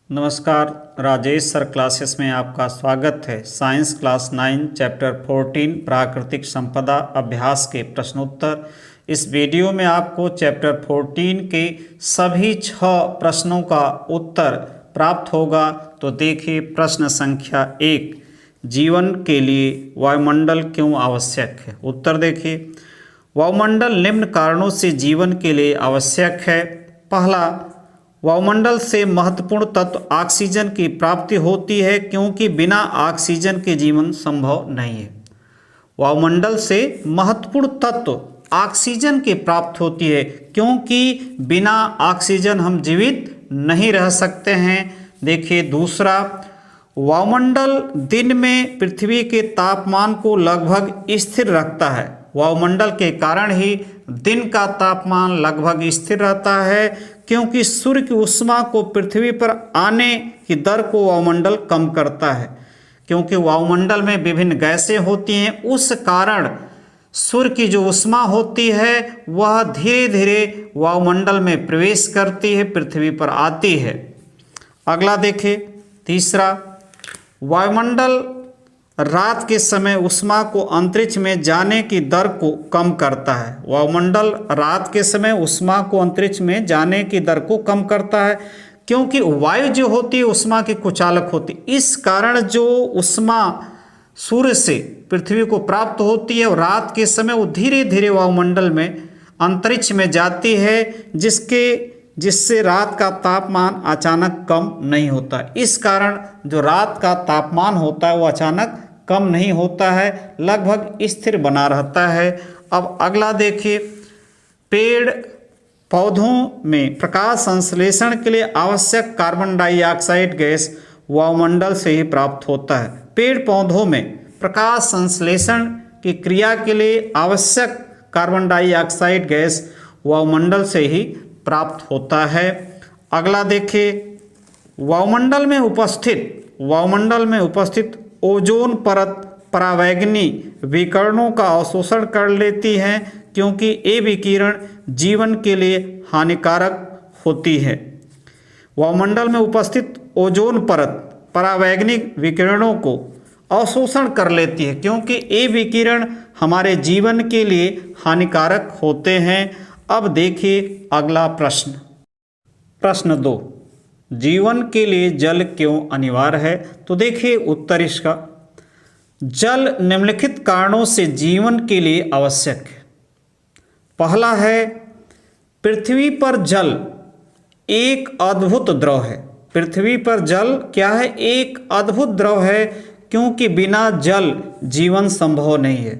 नमस्कार, Rajesh sir classes में आपका स्वागत है। साइंस क्लास 9 चैप्टर 14 प्राकृतिक संपदा अभ्यास के प्रश्नोत्तर। इस वीडियो में आपको चैप्टर 14 के सभी 6 प्रश्नों का उत्तर प्राप्त होगा। तो देखिए प्रश्न संख्या 1, जीवन के लिए वायुमंडल क्यों आवश्यक है। उत्तर देखिए, वायुमंडल निम्न कारणों से जीवन के लिए आवश्यक है। पहला, वायुमंडल से महत्वपूर्ण तत्व ऑक्सीजन की प्राप्ति होती है, क्योंकि बिना ऑक्सीजन के जीवन संभव नहीं है। वायुमंडल से महत्वपूर्ण तत्व ऑक्सीजन की प्राप्ति होती है, क्योंकि बिना ऑक्सीजन हम जीवित नहीं रह सकते हैं। देखिए दूसरा, वायुमंडल दिन में पृथ्वी के तापमान को लगभग स्थिर रखता है। वायुमंडल के कारण ही दिन का तापमान लगभग स्थिर रहता है, क्योंकि सूर्य की ऊष्मा को पृथ्वी पर आने की दर को वायुमंडल कम करता है। क्योंकि वायुमंडल में विभिन्न गैसें होती हैं, उस कारण सूर्य की जो ऊष्मा होती है वह धीरे धीरे वायुमंडल में प्रवेश करती है, पृथ्वी पर आती है। अगला देखिए तीसरा, वायुमंडल रात के समय ऊष्मा को अंतरिक्ष में जाने की दर को कम करता है। वायुमंडल रात के समय ऊष्मा को अंतरिक्ष में जाने की दर को कम करता है, क्योंकि वायु जो होती है ऊष्मा की कुचालक होती है। इस कारण जो ऊष्मा सूर्य से पृथ्वी को प्राप्त होती है और रात के समय वो धीरे धीरे वायुमंडल में अंतरिक्ष में जाती है, जिससे रात का तापमान अचानक कम नहीं होता। इस कारण जो रात का तापमान होता है वो अचानक कम नहीं होता है, लगभग स्थिर बना रहता है। अब अगला देखिए, पेड़ पौधों में प्रकाश संश्लेषण के लिए आवश्यक कार्बन डाइऑक्साइड गैस वायुमंडल से ही प्राप्त होता है। पेड़ पौधों में प्रकाश संश्लेषण की क्रिया के लिए आवश्यक कार्बन डाइऑक्साइड गैस वायुमंडल से ही प्राप्त होता है। अगला देखिए, वायुमंडल में उपस्थित ओजोन परत परावैंगनी विकिरणों का अवशोषण कर लेती है, क्योंकि ये विकिरण जीवन के लिए हानिकारक होती है। वायुमंडल में उपस्थित ओजोन परत परावैंगनी विकिरणों को अवशोषण कर लेती है, क्योंकि ये विकिरण हमारे जीवन के लिए हानिकारक होते हैं। अब देखिए अगला प्रश्न 2, जीवन के लिए जल क्यों अनिवार्य है। तो देखिए उत्तर इसका, जल निम्नलिखित कारणों से जीवन के लिए आवश्यक है। पहला है, पृथ्वी पर जल एक अद्भुत द्रव है। पृथ्वी पर जल क्या है? एक अद्भुत द्रव है, क्योंकि बिना जल जीवन संभव नहीं है।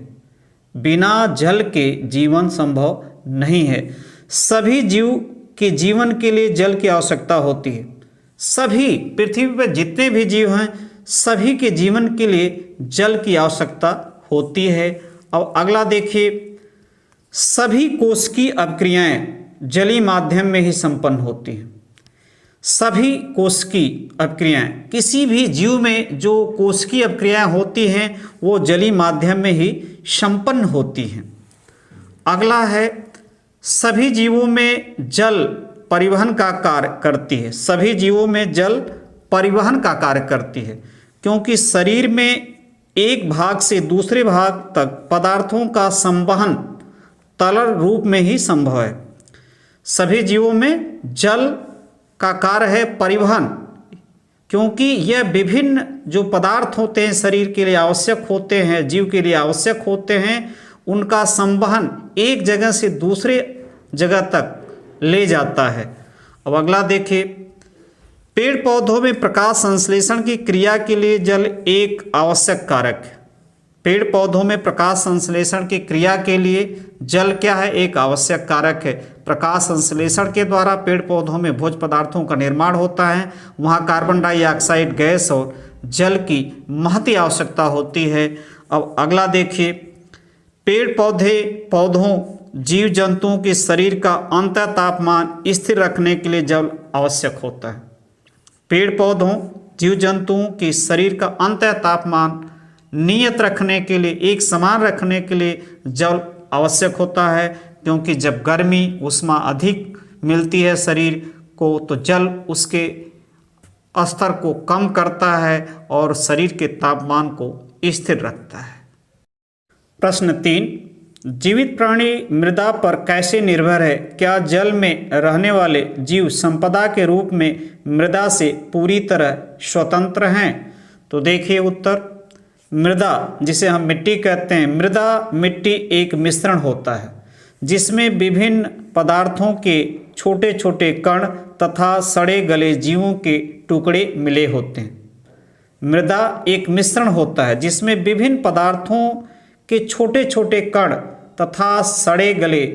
बिना जल के जीवन संभव नहीं है। सभी जीव के जीवन के लिए जल की आवश्यकता होती है। सभी पृथ्वी पर जितने भी जीव हैं सभी के जीवन के लिए जल की आवश्यकता होती है। अब अगला देखिए, सभी कोशिकीय अभिक्रियाएं जलीय माध्यम में ही संपन्न होती हैं। सभी कोशिकीय अभिक्रियाएं, किसी भी जीव में जो कोशिकीय अभिक्रियाएं होती हैं वो जलीय माध्यम में ही संपन्न होती हैं। अगला है, सभी जीवों में जल परिवहन का कार्य करती है। सभी जीवों में जल परिवहन का कार्य करती है, क्योंकि शरीर में एक भाग से दूसरे भाग तक पदार्थों का संवहन तरल रूप में ही संभव है। सभी जीवों में जल का कार्य है परिवहन, क्योंकि यह विभिन्न जो पदार्थ होते हैं शरीर के लिए आवश्यक होते हैं, जीव के लिए आवश्यक होते हैं, उनका संवहन एक जगह से दूसरे जगह तक ले जाता है। अब अगला देखिए, पेड़ पौधों में प्रकाश संश्लेषण की क्रिया के लिए जल एक आवश्यक कारक है। पेड़ पौधों में प्रकाश संश्लेषण की क्रिया के लिए जल क्या है? एक आवश्यक कारक है। प्रकाश संश्लेषण के द्वारा पेड़ पौधों में भोज्य पदार्थों का निर्माण होता है। वहाँ कार्बन डाइऑक्साइड गैस और जल की महती आवश्यकता होती है। अब अगला देखिए, पेड़ पौधों जीव जंतुओं के शरीर का अंतः तापमान स्थिर रखने के लिए जल आवश्यक होता है। पेड़ पौधों जीव जंतुओं के शरीर का अंतः तापमान नियत रखने के लिए, एक समान रखने के लिए जल आवश्यक होता है, क्योंकि जब गर्मी ऊष्मा अधिक मिलती है शरीर को तो जल उसके स्तर को कम करता है और शरीर के तापमान को स्थिर रखता है। प्रश्न 3, जीवित प्राणी मृदा पर कैसे निर्भर है? क्या जल में रहने वाले जीव संपदा के रूप में मृदा से पूरी तरह स्वतंत्र हैं? तो देखिए उत्तर, मृदा जिसे हम मिट्टी कहते हैं, मृदा मिट्टी एक मिश्रण होता है जिसमें विभिन्न पदार्थों के छोटे छोटे कण तथा सड़े गले जीवों के टुकड़े मिले होते हैं। मृदा एक मिश्रण होता है जिसमें विभिन्न पदार्थों के छोटे छोटे कण तथा सड़े गले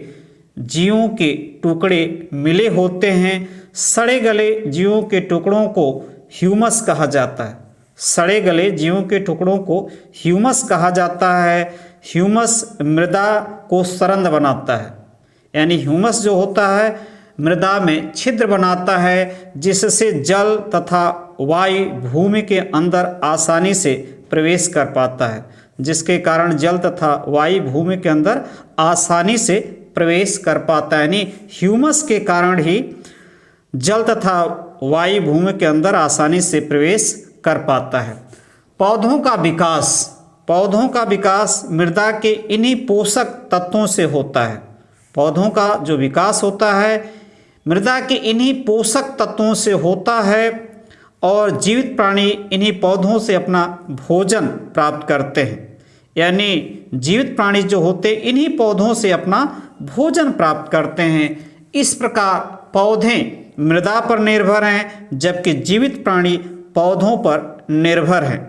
जीवों के टुकड़े मिले होते हैं। सड़े गले जीवों के टुकड़ों को ह्यूमस कहा जाता है। सड़े गले जीवों के टुकड़ों को ह्यूमस कहा जाता है। ह्यूमस मृदा को सरंद बनाता है, यानी ह्यूमस जो होता है मृदा में छिद्र बनाता है जिससे जल तथा वायु भूमि के अंदर आसानी से प्रवेश कर पाता है, जिसके कारण जल तथा वायु भूमि के अंदर आसानी से प्रवेश कर पाता है। यानी ह्यूमस के कारण ही जल तथा वायु भूमि के अंदर आसानी से प्रवेश कर पाता है। पौधों का विकास मृदा के इन्हीं पोषक तत्वों से होता है। पौधों का जो विकास होता है मृदा के इन्हीं पोषक तत्वों से होता है और जीवित प्राणी इन्हीं पौधों से अपना भोजन प्राप्त करते हैं। यानी जीवित प्राणी जो होते इन्हीं पौधों से अपना भोजन प्राप्त करते हैं। इस प्रकार पौधे मृदा पर निर्भर हैं जबकि जीवित प्राणी पौधों पर निर्भर हैं।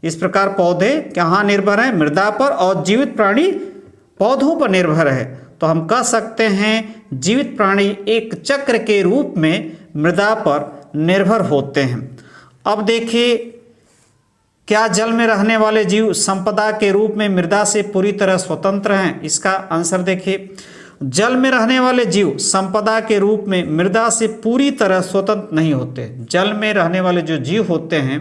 इस प्रकार पौधे कहाँ निर्भर हैं? मृदा पर, और जीवित प्राणी पौधों पर निर्भर है। तो हम कह सकते हैं जीवित प्राणी एक चक्र के रूप में मृदा पर निर्भर होते हैं। अब देखिए, क्या जल में रहने वाले जीव संपदा के रूप में मृदा से पूरी तरह स्वतंत्र हैं? इसका आंसर देखिए, जल में रहने वाले जीव संपदा के रूप में मृदा से पूरी तरह स्वतंत्र नहीं होते। जल में रहने वाले जो जीव होते हैं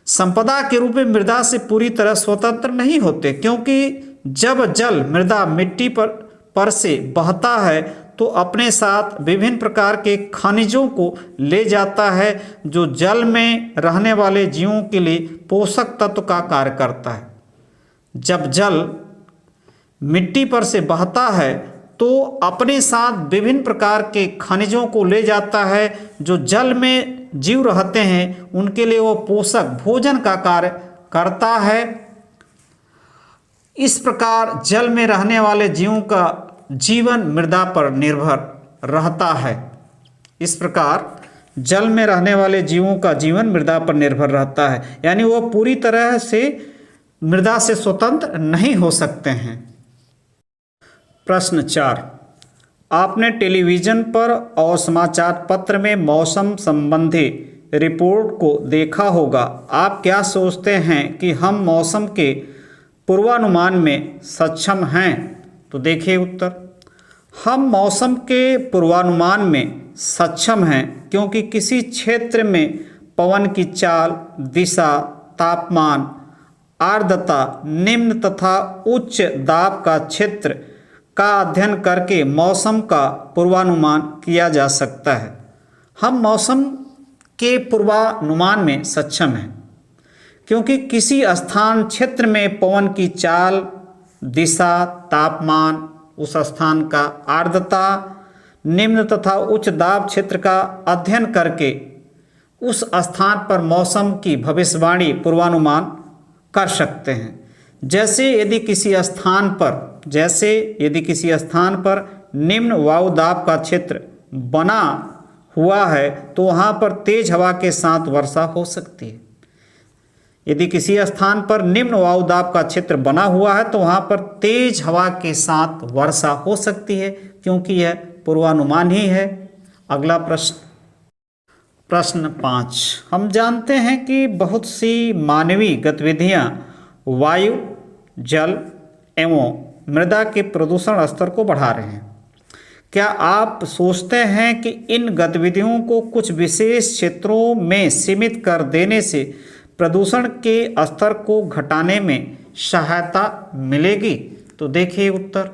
संपदा के रूप में मृदा से पूरी तरह स्वतंत्र नहीं होते, क्योंकि जब जल मृदा मिट्टी पर से बहता है तो अपने साथ विभिन्न प्रकार के खनिजों को ले जाता है जो जल में रहने वाले जीवों के लिए पोषक तत्व का कार्य करता है। जब जल मिट्टी पर से बहता है तो अपने साथ विभिन्न प्रकार के खनिजों को ले जाता है जो जल में जीव रहते हैं उनके लिए वो पोषक भोजन का कार्य करता है। इस प्रकार जल में रहने वाले जीवों का जीवन मृदा पर निर्भर रहता है। इस प्रकार जल में रहने वाले जीवों का जीवन मृदा पर निर्भर रहता है, यानी वो पूरी तरह से मृदा से स्वतंत्र नहीं हो सकते हैं। प्रश्न 4, आपने टेलीविज़न पर और समाचार पत्र में मौसम संबंधी रिपोर्ट को देखा होगा। आप क्या सोचते हैं कि हम मौसम के पूर्वानुमान में सक्षम हैं? तो देखिए उत्तर, हम मौसम के पूर्वानुमान में सक्षम हैं क्योंकि किसी क्षेत्र में पवन की चाल, दिशा, तापमान, आर्द्रता, निम्न तथा उच्च दाब का क्षेत्र का अध्ययन करके मौसम का पूर्वानुमान किया जा सकता है। हम मौसम के पूर्वानुमान में सक्षम हैं क्योंकि किसी स्थान क्षेत्र में पवन की चाल, दिशा, तापमान, उस स्थान का आर्द्रता, निम्न तथा उच्च दाब क्षेत्र का अध्ययन करके उस स्थान पर मौसम की भविष्यवाणी पूर्वानुमान कर सकते हैं। जैसे यदि किसी स्थान पर निम्न वायु दाब का क्षेत्र बना हुआ है तो वहाँ पर तेज हवा के साथ वर्षा हो सकती है। यदि किसी स्थान पर निम्न वायु दाब का क्षेत्र बना हुआ है तो वहाँ पर तेज हवा के साथ वर्षा हो सकती है, क्योंकि यह पूर्वानुमान ही है। अगला प्रश्न 5, हम जानते हैं कि बहुत सी मानवीय गतिविधियाँ वायु, जल एवं मृदा के प्रदूषण स्तर को बढ़ा रहे हैं। क्या आप सोचते हैं कि इन गतिविधियों को कुछ विशेष क्षेत्रों में सीमित कर देने से प्रदूषण के स्तर को घटाने में सहायता मिलेगी? तो देखिए उत्तर,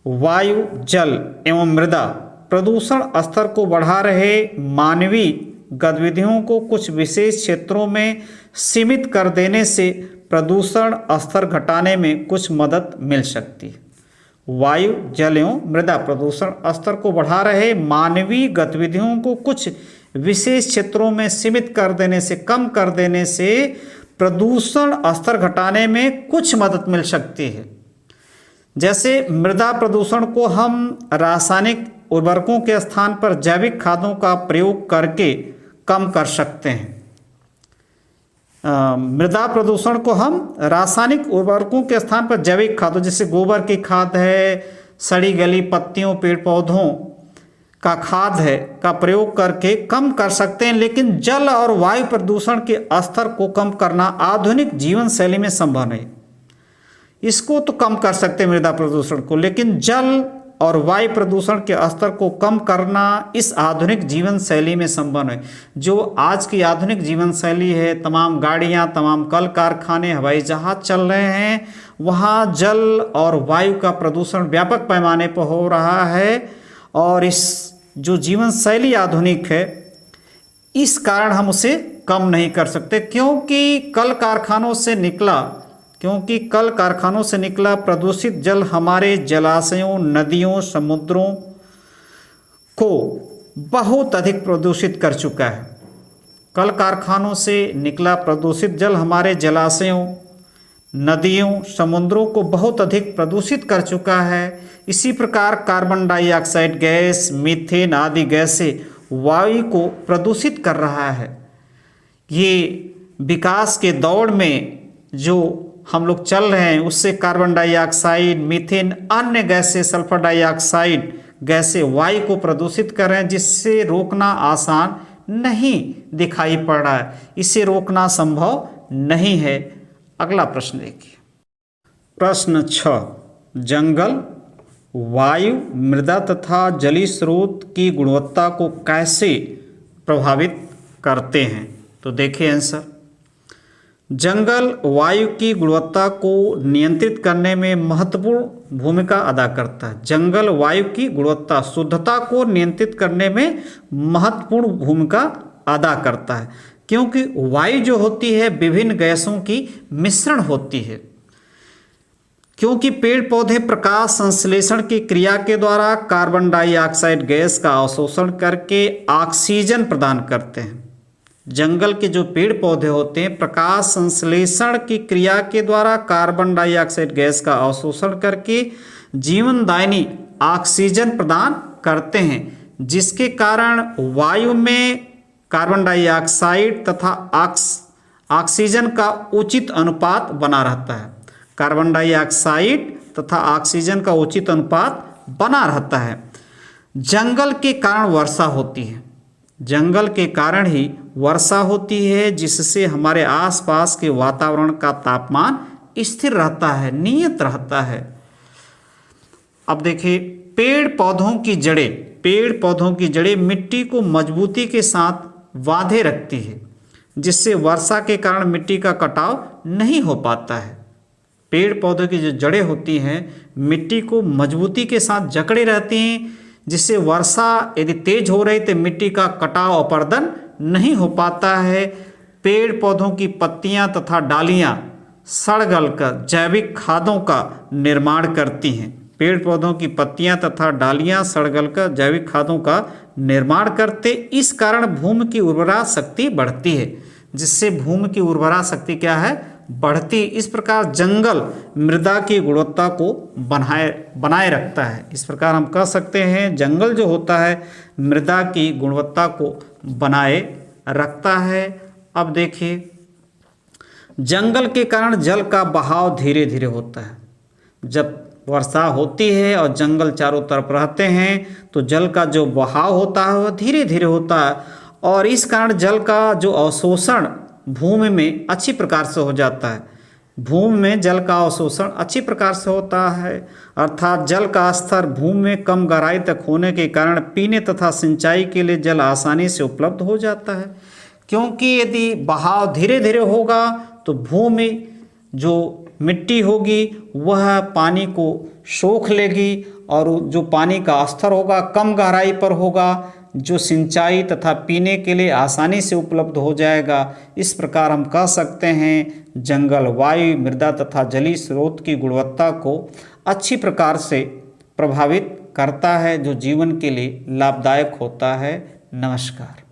वायु, जल एवं मृदा प्रदूषण स्तर को बढ़ा रहे मानवीय गतिविधियों को कुछ विशेष क्षेत्रों में सीमित कर देने से प्रदूषण स्तर घटाने में कुछ मदद मिल सकती है। वायु, जल एवं मृदा प्रदूषण स्तर को बढ़ा रहे मानवीय गतिविधियों को कुछ विशेष क्षेत्रों में सीमित कर देने से, कम कर देने से प्रदूषण स्तर घटाने में कुछ मदद मिल सकती है। जैसे मृदा प्रदूषण को हम रासायनिक उर्वरकों के स्थान पर जैविक खादों का प्रयोग करके कम कर सकते हैं। मृदा प्रदूषण को हम रासायनिक उर्वरकों के स्थान पर जैविक खादों, जैसे गोबर की खाद है, सड़ी गली पत्तियों पेड़ पौधों का खाद है, का प्रयोग करके कम कर सकते हैं। लेकिन जल और वायु प्रदूषण के स्तर को कम करना आधुनिक जीवन शैली में संभव नहीं। इसको तो कम कर सकते हैं मृदा प्रदूषण को, लेकिन जल और वायु प्रदूषण के स्तर को कम करना इस आधुनिक जीवन शैली में संभव है। जो आज की आधुनिक जीवन शैली है, तमाम गाड़ियां, तमाम कल कारखाने, हवाई जहाज चल रहे हैं, वहाँ जल और वायु का प्रदूषण व्यापक पैमाने पर हो रहा है। और इस जो जीवन शैली आधुनिक है, इस कारण हम उसे कम नहीं कर सकते, क्योंकि कल कारखानों से निकला प्रदूषित जल हमारे जलाशयों, नदियों, समुद्रों को बहुत अधिक प्रदूषित कर चुका है। कल कारखानों से निकला प्रदूषित जल हमारे जलाशयों, नदियों, समुद्रों को बहुत अधिक प्रदूषित कर चुका है। इसी प्रकार कार्बन डाइऑक्साइड गैस, मीथेन आदि गैसें वायु को प्रदूषित कर रहा है। ये विकास के दौड़ में जो हम लोग चल रहे हैं, उससे कार्बन डाइऑक्साइड, मीथेन, अन्य गैसें, सल्फर डाइऑक्साइड गैसें वायु को प्रदूषित कर रहे हैं, जिससे रोकना आसान नहीं दिखाई पड़ रहा है। इसे रोकना संभव नहीं है। अगला प्रश्न देखिए। प्रश्न 6, जंगल वायु, मृदा तथा जलीय स्रोत की गुणवत्ता को कैसे प्रभावित करते हैं? तो देखिए आंसर। जंगल वायु की गुणवत्ता को नियंत्रित करने में महत्वपूर्ण भूमिका अदा करता है। जंगल वायु की गुणवत्ता, शुद्धता को नियंत्रित करने में महत्वपूर्ण भूमिका अदा करता है, क्योंकि वायु जो होती है विभिन्न गैसों की मिश्रण होती है। क्योंकि पेड़ पौधे प्रकाश संश्लेषण की क्रिया के द्वारा कार्बन डाइऑक्साइड गैस का अवशोषण करके ऑक्सीजन प्रदान करते हैं। जंगल के जो पेड़ पौधे होते हैं प्रकाश संश्लेषण की क्रिया के द्वारा कार्बन डाइऑक्साइड गैस का अवशोषण करके जीवनदायिनी ऑक्सीजन प्रदान करते हैं, जिसके कारण वायु में कार्बन डाइऑक्साइड तथा ऑक्सीजन का उचित अनुपात बना रहता है। कार्बन डाइऑक्साइड तथा ऑक्सीजन का उचित अनुपात बना रहता है। जंगल के कारण वर्षा होती है। जंगल के कारण ही वर्षा होती है, जिससे हमारे आसपास के वातावरण का तापमान स्थिर रहता है, नियत रहता है। अब देखिए, पेड़ पौधों की जड़ें मिट्टी को मजबूती के साथ बांधे रखती है, जिससे वर्षा के कारण मिट्टी का कटाव नहीं हो पाता है। पेड़ पौधों की जो जड़ें होती हैं मिट्टी को मजबूती के साथ जकड़े रहती हैं, जिससे वर्षा यदि तेज हो रही तो मिट्टी का कटाव अपर्दन नहीं हो पाता है। पेड़ पौधों की पत्तियां तथा डालियां सड़ गलकर जैविक खादों का निर्माण करती हैं। पेड़ पौधों की पत्तियां तथा डालियां सड़ गलकर जैविक खादों का निर्माण करते, इस कारण भूमि की उर्वरा शक्ति बढ़ती है, जिससे भूमि की उर्वरा शक्ति क्या है, बढ़ती। इस प्रकार जंगल मृदा की गुणवत्ता को बनाए रखता है। इस प्रकार हम कह सकते हैं जंगल जो होता है मृदा की गुणवत्ता को बनाए रखता है। अब देखिए, जंगल के कारण जल का बहाव धीरे धीरे होता है। जब वर्षा होती है और जंगल चारों तरफ रहते हैं तो जल का जो बहाव होता है वह धीरे धीरे होता है, और इस कारण जल का जो अवशोषण भूमि में अच्छी प्रकार से हो जाता है। भूमि में जल का अवशोषण अच्छी प्रकार से होता है, अर्थात जल का स्तर भूमि में कम गहराई तक होने के कारण पीने तथा सिंचाई के लिए जल आसानी से उपलब्ध हो जाता है। क्योंकि यदि बहाव धीरे धीरे होगा तो भूमि जो मिट्टी होगी वह पानी को सोख लेगी, और जो पानी का स्तर होगा कम गहराई पर होगा, जो सिंचाई तथा पीने के लिए आसानी से उपलब्ध हो जाएगा। इस प्रकार हम कह सकते हैं जंगल वायु, मृदा तथा जलीय स्रोत की गुणवत्ता को अच्छी प्रकार से प्रभावित करता है, जो जीवन के लिए लाभदायक होता है। नमस्कार।